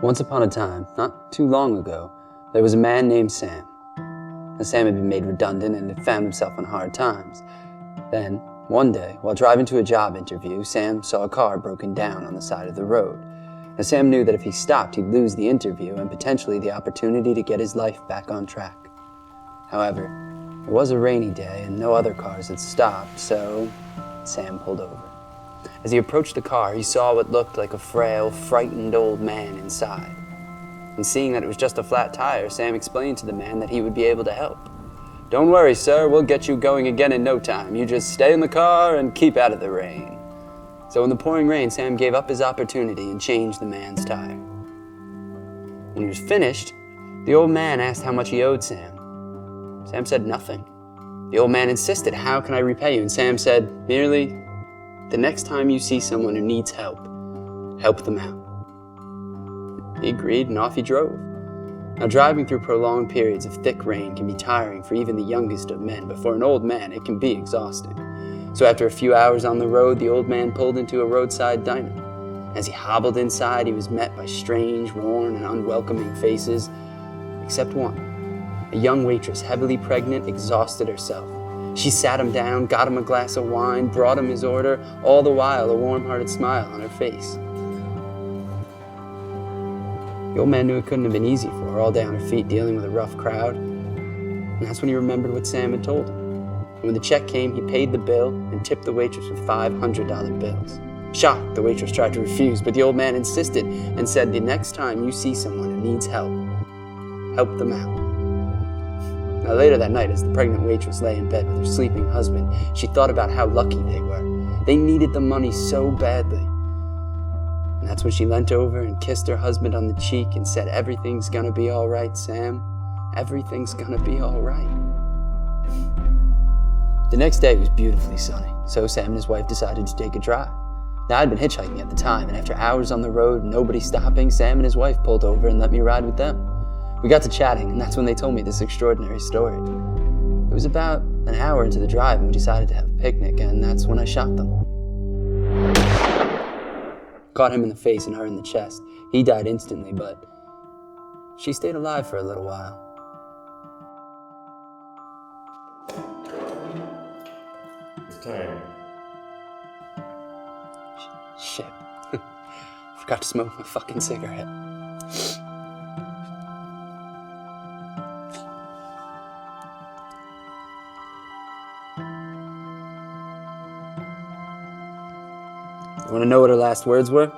Once upon a time, not too long ago, there was a man named Sam. Now, Sam had been made redundant and had found himself in hard times. Then, one day, while driving to a job interview, Sam saw a car broken down on the side of the road. Now, Sam knew that if he stopped, he'd lose the interview and potentially the opportunity to get his life back on track. However, it was a rainy day and no other cars had stopped, so Sam pulled over. As he approached the car, he saw what looked like a frail, frightened old man inside. And seeing that it was just a flat tire, Sam explained to the man that he would be able to help. "Don't worry, sir, we'll get you going again in no time. You just stay in the car and keep out of the rain." So in the pouring rain, Sam gave up his opportunity and changed the man's tire. When he was finished, the old man asked how much he owed Sam. Sam said nothing. The old man insisted, "How can I repay you?" And Sam said, "Merely, the next time you see someone who needs help them out." He agreed, and off he drove. Now, driving through prolonged periods of thick rain can be tiring for even the youngest of men, but for an old man, it can be exhausting. So after a few hours on the road, the old man pulled into a roadside diner. As he hobbled inside, he was met by strange, worn, and unwelcoming faces, except one. A young waitress, heavily pregnant, exhausted herself. She sat him down, got him a glass of wine, brought him his order, all the while a warm-hearted smile on her face. The old man knew it couldn't have been easy for her, all day on her feet dealing with a rough crowd. And that's when he remembered what Sam had told him. And when the check came, he paid the bill and tipped the waitress with $500 bills. Shocked, the waitress tried to refuse, but the old man insisted and said, "The next time you see someone who needs help them out." Now, later that night, as the pregnant waitress lay in bed with her sleeping husband, she thought about how lucky they were. They needed the money so badly. And that's when she leant over and kissed her husband on the cheek and said, "Everything's gonna be all right, Sam. Everything's gonna be all right." The next day was beautifully sunny, so Sam and his wife decided to take a drive. Now, I'd been hitchhiking at the time, and after hours on the road, nobody stopping, Sam and his wife pulled over and let me ride with them. We got to chatting, and that's when they told me this extraordinary story. It was about an hour into the drive, and we decided to have a picnic, and that's when I shot them. Caught him in the face and her in the chest. He died instantly, but she stayed alive for a little while. It's time. Shit. Forgot to smoke my fucking cigarette. You want to know what her last words were?